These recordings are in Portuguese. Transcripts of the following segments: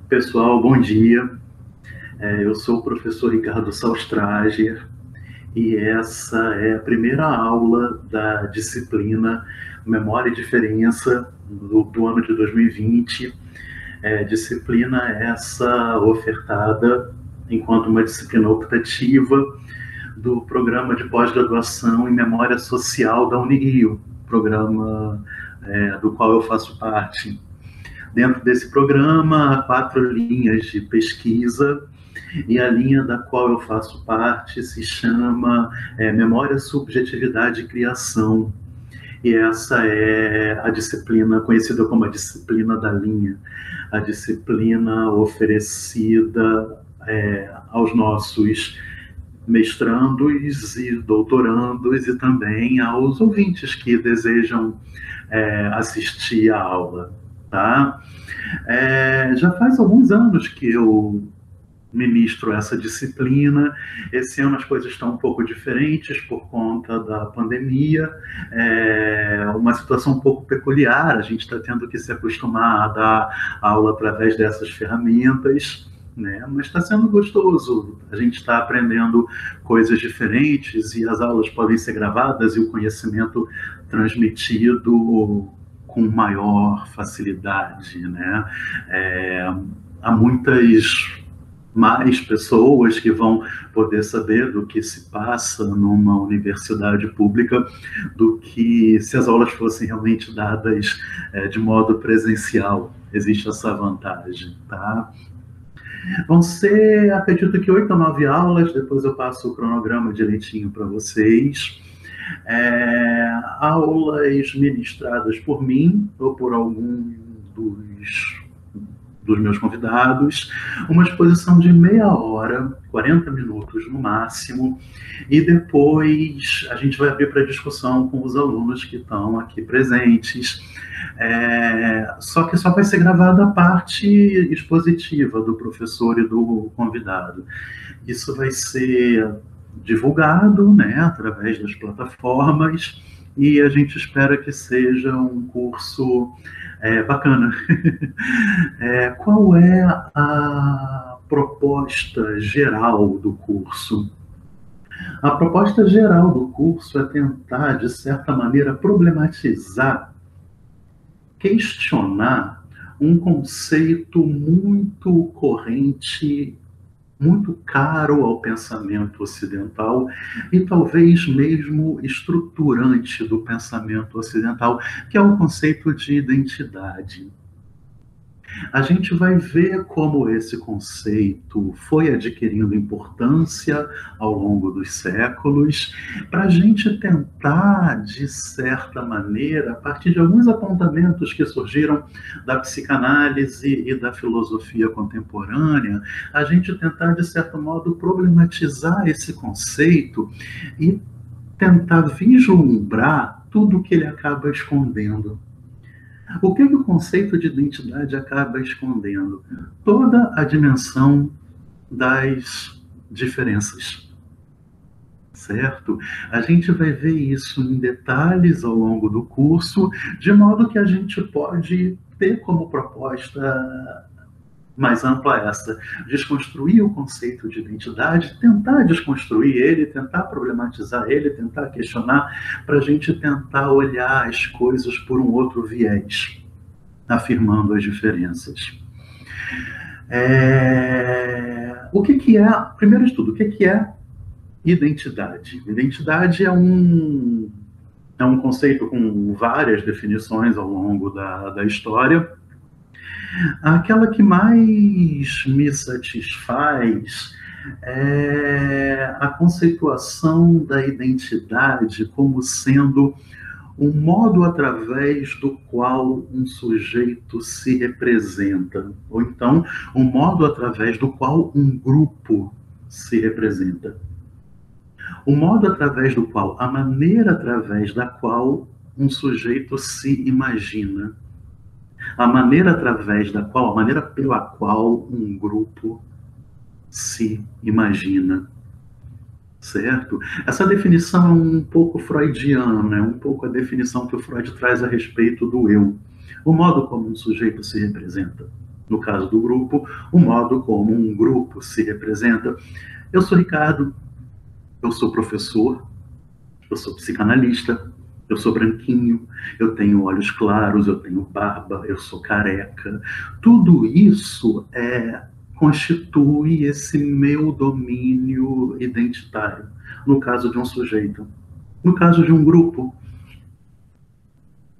Pessoal, bom dia. Eu sou o professor Ricardo Salstrager e essa é a primeira aula da disciplina Memória e Diferença do ano de 2020. Disciplina essa ofertada enquanto uma disciplina optativa do programa de pós-graduação em Memória Social da Unirio, programa do qual eu faço parte. Dentro desse programa, há 4 linhas de pesquisa, e a linha da qual eu faço parte se chama Memória, Subjetividade e Criação. E essa é a disciplina conhecida como a disciplina da linha, a disciplina oferecida aos nossos mestrandos e doutorandos e também aos ouvintes que desejam assistir à aula. Tá? Já faz alguns anos que eu ministro essa disciplina. Esse ano as coisas estão um pouco diferentes por conta da pandemia, uma situação um pouco peculiar, a gente está tendo que se acostumar a dar aula através dessas ferramentas, né? Mas está sendo gostoso, a gente está aprendendo coisas diferentes e as aulas podem ser gravadas e o conhecimento transmitido com maior facilidade, né? Há muitas mais pessoas que vão poder saber do que se passa numa universidade pública do que se as aulas fossem realmente dadas de modo presencial. Existe essa vantagem, tá? Vão ser, acredito que 8 ou 9 aulas, depois eu passo o cronograma direitinho para vocês. Aulas ministradas por mim ou por algum dos meus convidados, uma exposição de meia hora, 40 minutos no máximo, e depois a gente vai abrir para discussão com os alunos que estão aqui presentes. Só que só vai ser gravada a parte expositiva do professor e do convidado. Isso vai ser divulgado, né, através das plataformas, e a gente espera que seja um curso bacana. Qual é a proposta geral do curso? A proposta geral do curso é tentar, de certa maneira, problematizar, questionar um conceito muito corrente, muito caro ao pensamento ocidental e talvez mesmo estruturante do pensamento ocidental, que é o conceito de identidade. A gente vai ver como esse conceito foi adquirindo importância ao longo dos séculos, para a gente tentar, de certa maneira, a partir de alguns apontamentos que surgiram da psicanálise e da filosofia contemporânea, a gente tentar, de certo modo, problematizar esse conceito e tentar vislumbrar tudo que ele acaba escondendo. O que o conceito de identidade acaba escondendo? Toda a dimensão das diferenças, certo? A gente vai ver isso em detalhes ao longo do curso, de modo que a gente pode ter como proposta mais ampla essa, desconstruir o conceito de identidade, tentar desconstruir ele, tentar problematizar ele, tentar questionar, para a gente tentar olhar as coisas por um outro viés, afirmando as diferenças. Primeiro de tudo, o que é identidade? Identidade é um conceito com várias definições ao longo da história. Aquela que mais me satisfaz é a conceituação da identidade como sendo um modo através do qual um sujeito se representa, ou então um modo através do qual um grupo se representa. O modo através do qual, a maneira através da qual um sujeito se imagina. A maneira pela qual um grupo se imagina, certo? Essa definição é um pouco freudiana, é um pouco a definição que o Freud traz a respeito do eu. o modo como um sujeito se representa. No caso do grupo, o modo como um grupo se representa. Eu sou Ricardo, eu sou professor, eu sou psicanalista, eu sou branquinho, eu tenho olhos claros, eu tenho barba, eu sou careca. Tudo isso constitui esse meu domínio identitário, no caso de um sujeito. No caso de um grupo,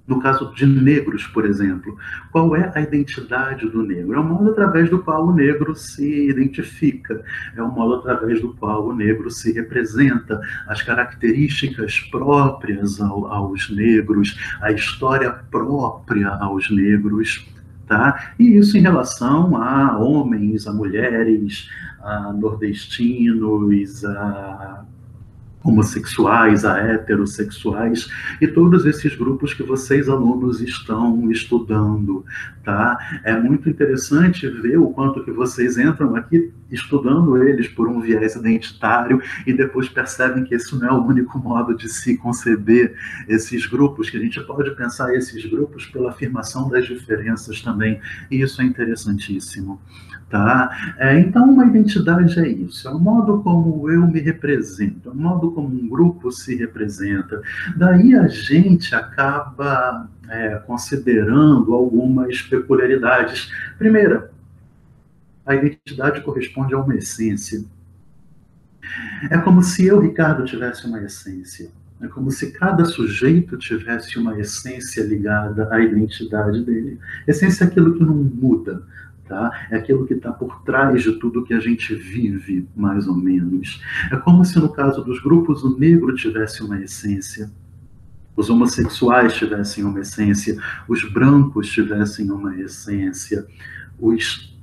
no caso de negros, por exemplo, qual é a identidade do negro? É o modo através do qual o negro se identifica, é o modo através do qual o negro se representa, as características próprias aos negros, a história própria aos negros, tá? E isso em relação a homens, a mulheres, a nordestinos, a homossexuais, a heterossexuais e todos esses grupos que vocês, alunos, estão estudando, tá? É muito interessante ver o quanto que vocês entram aqui estudando eles por um viés identitário e depois percebem que esse não é o único modo de se conceber esses grupos, que a gente pode pensar esses grupos pela afirmação das diferenças também, e isso é interessantíssimo. Tá? Então, uma identidade é isso, é o modo como eu me represento, é o modo como um grupo se representa. Daí a gente acaba considerando algumas peculiaridades. Primeira, a identidade corresponde a uma essência. É como se eu, Ricardo, tivesse uma essência. É como se cada sujeito tivesse uma essência ligada à identidade dele. Essência é aquilo que não muda. Tá? É aquilo que está por trás de tudo que a gente vive, mais ou menos. É como se, no caso dos grupos, o negro tivesse uma essência, os homossexuais tivessem uma essência, os brancos tivessem uma essência, os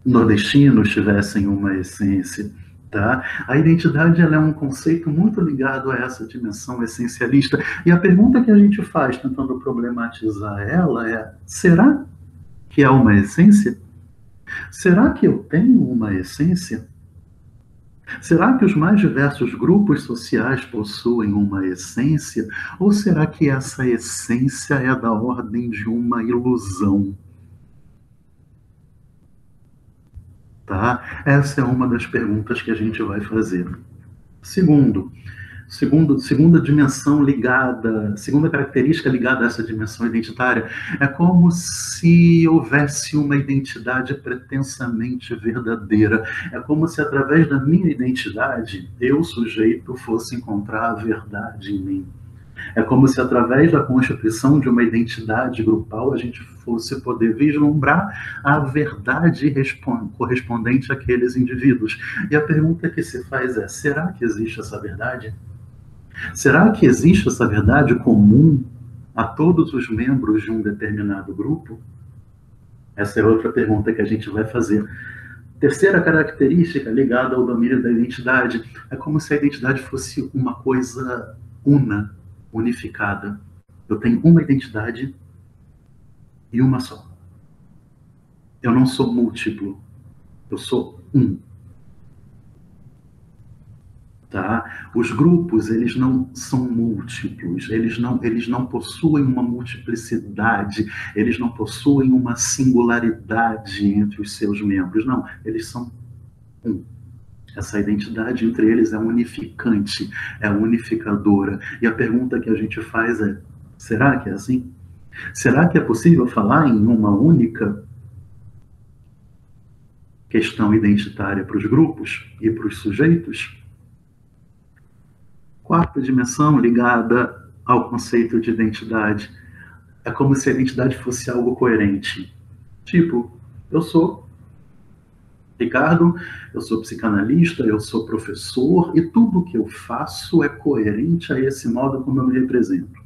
nordestinos tivessem uma essência. Tá? A identidade ela é um conceito muito ligado a essa dimensão essencialista. E a pergunta que a gente faz, tentando problematizar ela, é: será que é uma essência? Será que eu tenho uma essência? Será que os mais diversos grupos sociais possuem uma essência? Ou será que essa essência é da ordem de uma ilusão? Tá? Essa é uma das perguntas que a gente vai fazer. Segunda dimensão ligada, segunda característica ligada a essa dimensão identitária, é como se houvesse uma identidade pretensamente verdadeira. É como se através da minha identidade, eu, sujeito, fosse encontrar a verdade em mim. É como se através da constituição de uma identidade grupal a gente fosse poder vislumbrar a verdade correspondente àqueles indivíduos. E a pergunta que se faz é: será que existe essa verdade? Será que existe essa verdade comum a todos os membros de um determinado grupo? Essa é outra pergunta que a gente vai fazer. Terceira característica ligada ao domínio da identidade, é como se a identidade fosse uma coisa una, unificada. Eu tenho uma identidade e uma só. Eu não sou múltiplo, eu sou um. Tá? Os grupos, eles não são múltiplos, eles não possuem uma multiplicidade, eles não possuem uma singularidade entre os seus membros, não, eles são um. Essa identidade entre eles é unificante, é unificadora. E a pergunta que a gente faz é: será que é assim? Será que é possível falar em uma única questão identitária para os grupos e para os sujeitos? Quarta dimensão ligada ao conceito de identidade. É como se a identidade fosse algo coerente. Tipo, eu sou Ricardo, eu sou psicanalista, eu sou professor, e tudo que eu faço é coerente a esse modo como eu me represento.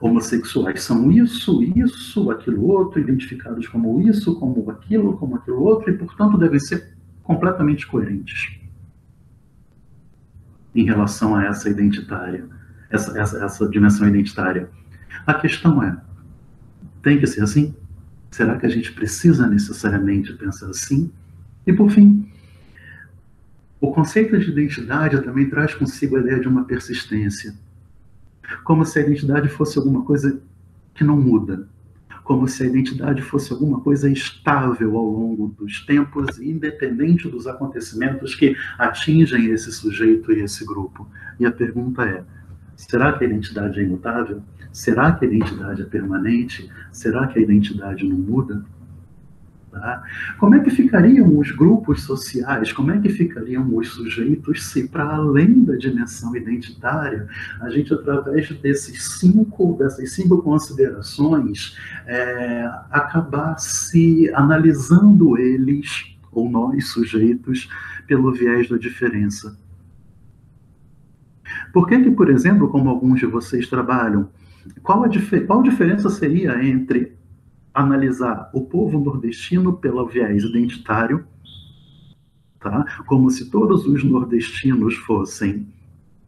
Homossexuais são isso, aquilo outro, identificados como isso, como aquilo outro, e portanto devem ser completamente coerentes em relação a essa identitária, essa dimensão identitária. A questão é: tem que ser assim? Será que a gente precisa necessariamente pensar assim? E por fim, o conceito de identidade também traz consigo a ideia de uma persistência. como se a identidade fosse alguma coisa que não muda, como se a identidade fosse alguma coisa estável ao longo dos tempos, independente dos acontecimentos que atingem esse sujeito e esse grupo. E a pergunta é: será que a identidade é imutável? Será que a identidade é permanente? Será que a identidade não muda? Tá? Como é que ficariam os grupos sociais, como é que ficariam os sujeitos se, para além da dimensão identitária, a gente, através dessas cinco considerações, acabasse analisando eles, ou nós, sujeitos, pelo viés da diferença? Por que, por exemplo, como alguns de vocês trabalham, qual a diferença seria entre analisar o povo nordestino pelo viés identitário, tá? Como se todos os nordestinos fossem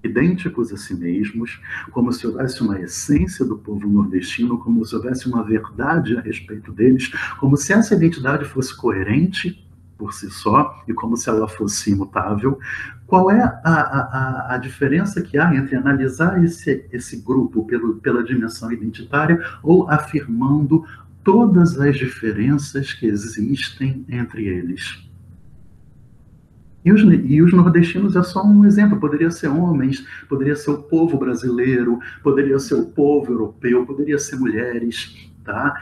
idênticos a si mesmos, como se houvesse uma essência do povo nordestino, como se houvesse uma verdade a respeito deles, como se essa identidade fosse coerente por si só e como se ela fosse imutável. Qual é a diferença que há entre analisar esse grupo pela dimensão identitária ou afirmando todas as diferenças que existem entre eles? E os nordestinos é só um exemplo, poderia ser homens, poderia ser o povo brasileiro, poderia ser o povo europeu, poderia ser mulheres, tá?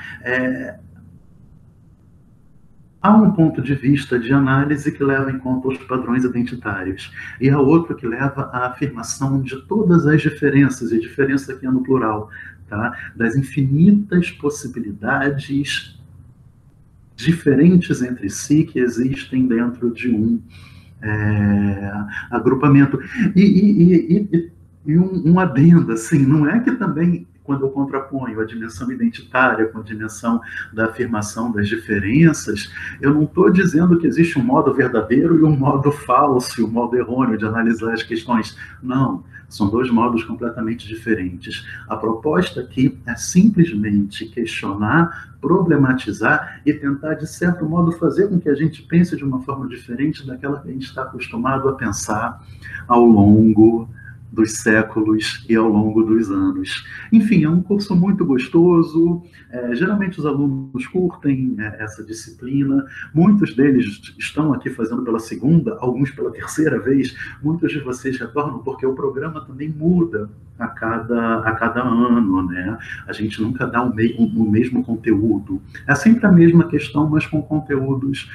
Há um ponto de vista de análise que leva em conta os padrões identitários, e há outro que leva à afirmação de todas as diferenças, e diferença aqui é no plural, tá? Das infinitas possibilidades diferentes entre si que existem dentro de um agrupamento. E um adendo, assim, não é que também, quando eu contraponho a dimensão identitária com a dimensão da afirmação das diferenças, eu não estou dizendo que existe um modo verdadeiro e um modo falso, um modo errôneo de analisar as questões. Não, são dois modos completamente diferentes. A proposta aqui é simplesmente questionar, problematizar e tentar, de certo modo, fazer com que a gente pense de uma forma diferente daquela que a gente está acostumado a pensar ao longo dos séculos e ao longo dos anos. Enfim, é um curso muito gostoso, geralmente os alunos curtem essa disciplina, muitos deles estão aqui fazendo pela segunda, alguns pela terceira vez, muitos de vocês retornam porque o programa também muda a cada ano, né? A gente nunca dá o mesmo conteúdo, é sempre a mesma questão, mas com conteúdos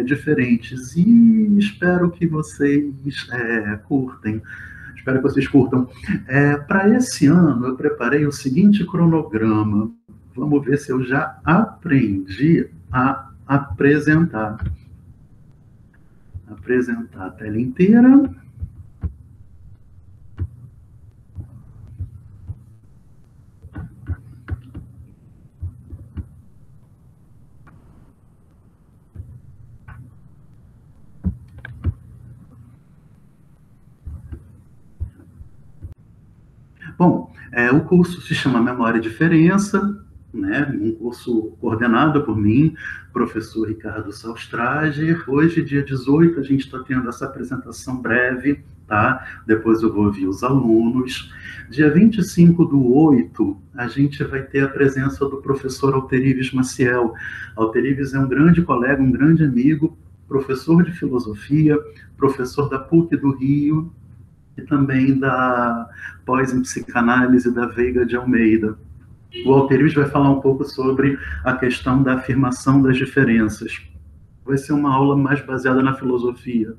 diferentes, e espero que vocês curtem. Espero que vocês curtam. Para esse ano, eu preparei o seguinte cronograma. Vamos ver se eu já aprendi a apresentar. Apresentar a tela inteira. Bom, o curso se chama Memória e Diferença, né? Um curso coordenado por mim, professor Ricardo Salstrager. Hoje, dia 18, a gente está tendo essa apresentação breve, tá? Depois eu vou ouvir os alunos. Dia 25/8, a gente vai ter a presença do professor Alterives Maciel. Alterives é um grande colega, um grande amigo, professor de filosofia, professor da PUC do Rio, e também da pós em psicanálise da Veiga de Almeida. O Alterives vai falar um pouco sobre a questão da afirmação das diferenças. Vai ser uma aula mais baseada na filosofia.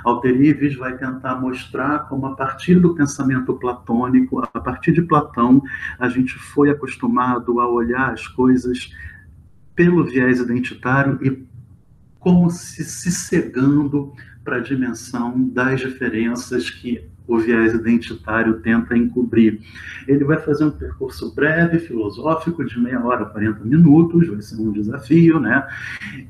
Alterives vai tentar mostrar como, a partir do pensamento platônico, a partir de Platão, a gente foi acostumado a olhar as coisas pelo viés identitário e como se cegando para a dimensão das diferenças que o viés identitário tenta encobrir. Ele vai fazer um percurso breve, filosófico, de 30 a 40 minutos, vai ser um desafio, né?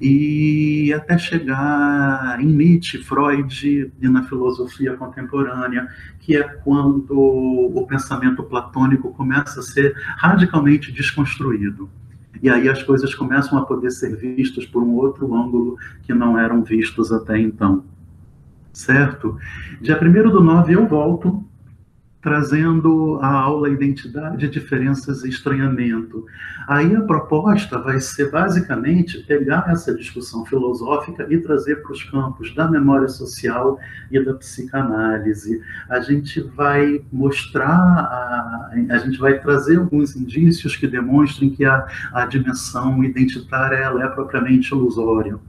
E até chegar em Nietzsche, Freud e na filosofia contemporânea, que é quando o pensamento platônico começa a ser radicalmente desconstruído. E aí as coisas começam a poder ser vistas por um outro ângulo que não eram vistos até então. Certo? Dia 1º do 9 eu volto. trazendo a aula Identidade, Diferenças e Estranhamento. Aí a proposta vai ser basicamente pegar essa discussão filosófica e trazer para os campos da memória social e da psicanálise. A gente vai mostrar, a gente vai trazer alguns indícios que demonstrem que a dimensão identitária ela é propriamente ilusória,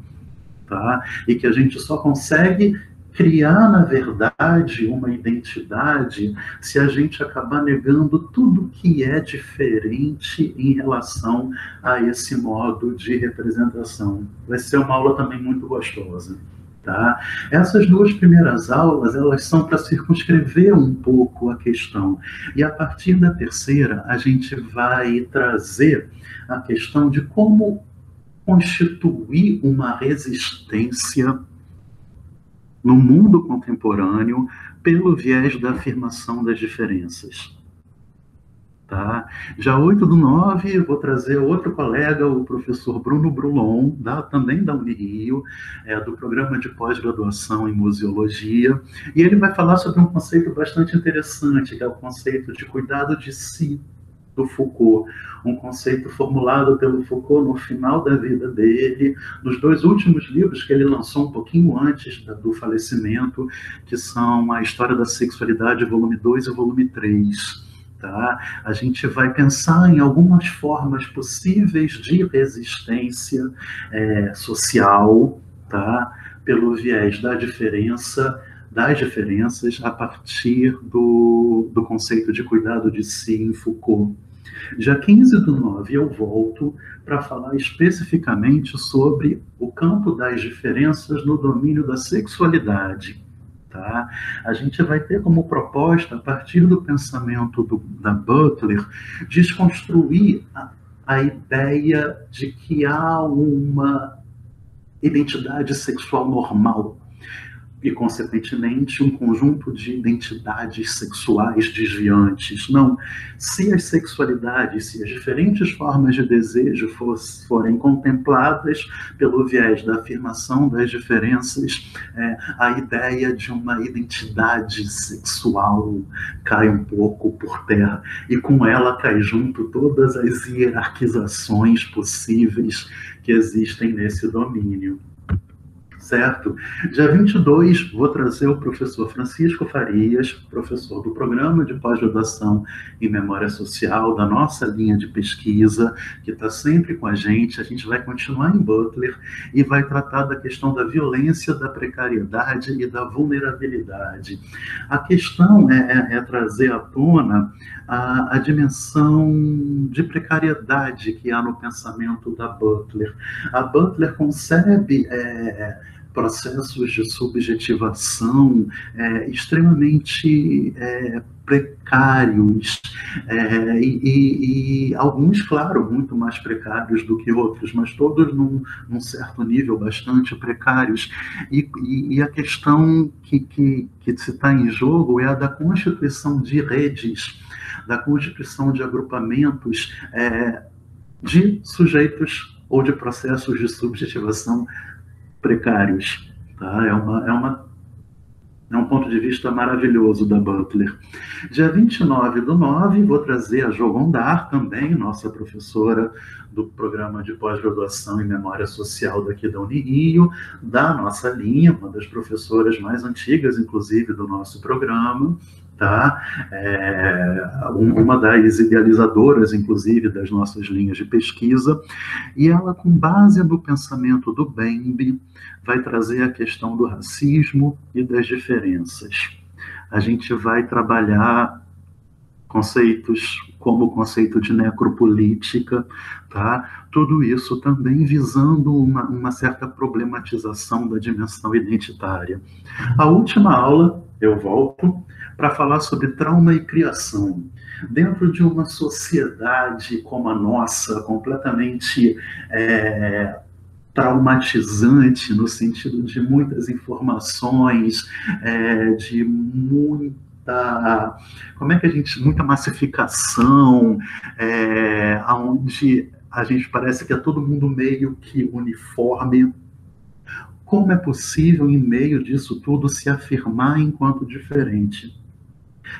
tá? E que a gente só consegue criar, na verdade, uma identidade se a gente acabar negando tudo que é diferente em relação a esse modo de representação. Vai ser uma aula também muito gostosa. Tá? Essas duas primeiras aulas, elas são para circunscrever um pouco a questão. E a partir da terceira, a gente vai trazer a questão de como constituir uma resistência no mundo contemporâneo pelo viés da afirmação das diferenças. Tá? Já 8/9, eu vou trazer outro colega, o professor Bruno Brulon, também da Unirio, do programa de pós-graduação em museologia, e ele vai falar sobre um conceito bastante interessante, que é o conceito de cuidado de si, do Foucault, um conceito formulado pelo Foucault no final da vida dele, nos dois últimos livros que ele lançou um pouquinho antes do falecimento, que são A História da Sexualidade, volume 2 e volume 3. Tá? A gente vai pensar em algumas formas possíveis de resistência social, tá? Pelo viés da diferença, das diferenças a partir do conceito de cuidado de si em Foucault. Já 15/9 eu volto para falar especificamente sobre o campo das diferenças no domínio da sexualidade. Tá? A gente vai ter como proposta, a partir do pensamento da Butler, desconstruir a ideia de que há uma identidade sexual normal e, consequentemente, um conjunto de identidades sexuais desviantes. Não. Se as sexualidades, se as diferentes formas de desejo forem contempladas pelo viés da afirmação das diferenças, a ideia de uma identidade sexual cai um pouco por terra, e com ela cai junto todas as hierarquizações possíveis que existem nesse domínio. Certo? Dia 22, vou trazer o professor Francisco Farias, professor do programa de pós-graduação em Memória Social, da nossa linha de pesquisa, que está sempre com a gente vai continuar em Butler e vai tratar da questão da violência, da precariedade e da vulnerabilidade. A questão é trazer à tona a dimensão de precariedade que há no pensamento da Butler. A Butler concebe processos de subjetivação extremamente precários, e alguns, claro, muito mais precários do que outros, mas todos num certo nível bastante precários. E a questão que se está em jogo é a da constituição de redes, da constituição de agrupamentos de sujeitos ou de processos de subjetivação precários. Tá? É um ponto de vista maravilhoso da Butler. Dia 29/9, vou trazer a Jo Gondar, também nossa professora do programa de pós-graduação em Memória Social daqui da Unirio, da nossa linha, uma das professoras mais antigas, inclusive, do nosso programa. Tá? Uma das idealizadoras, inclusive, das nossas linhas de pesquisa, e ela, com base no pensamento do Bembe, vai trazer a questão do racismo e das diferenças. A gente vai trabalhar conceitos como o conceito de necropolítica, tá? Tudo isso também visando uma certa problematização da dimensão identitária. A última aula, eu volto para falar sobre trauma e criação. Dentro de uma sociedade como a nossa, completamente traumatizante, no sentido de muitas informações, de muita massificação, onde a gente parece que é todo mundo meio que uniforme. Como é possível, em meio disso tudo, se afirmar enquanto diferente?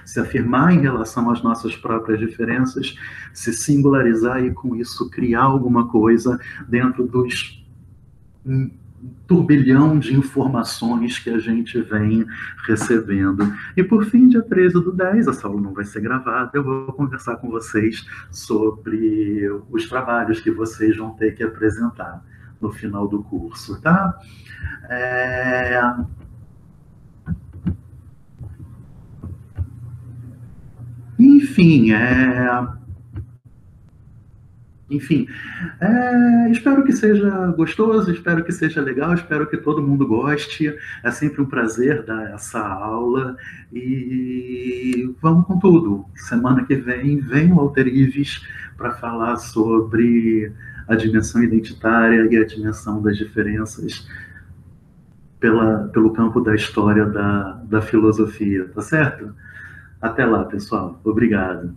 se afirmar em relação às nossas próprias diferenças, se singularizar e, com isso, criar alguma coisa dentro dos turbilhão de informações que a gente vem recebendo. E por fim, dia 13/10, essa aula não vai ser gravada, eu vou conversar com vocês sobre os trabalhos que vocês vão ter que apresentar no final do curso, tá? Enfim, espero que seja gostoso, espero que seja legal, espero que todo mundo goste. É sempre um prazer dar essa aula e vamos com tudo. Semana que vem o Walter Ives para falar sobre a dimensão identitária e a dimensão das diferenças pelo campo da história da filosofia, tá certo? Até lá, pessoal. Obrigado.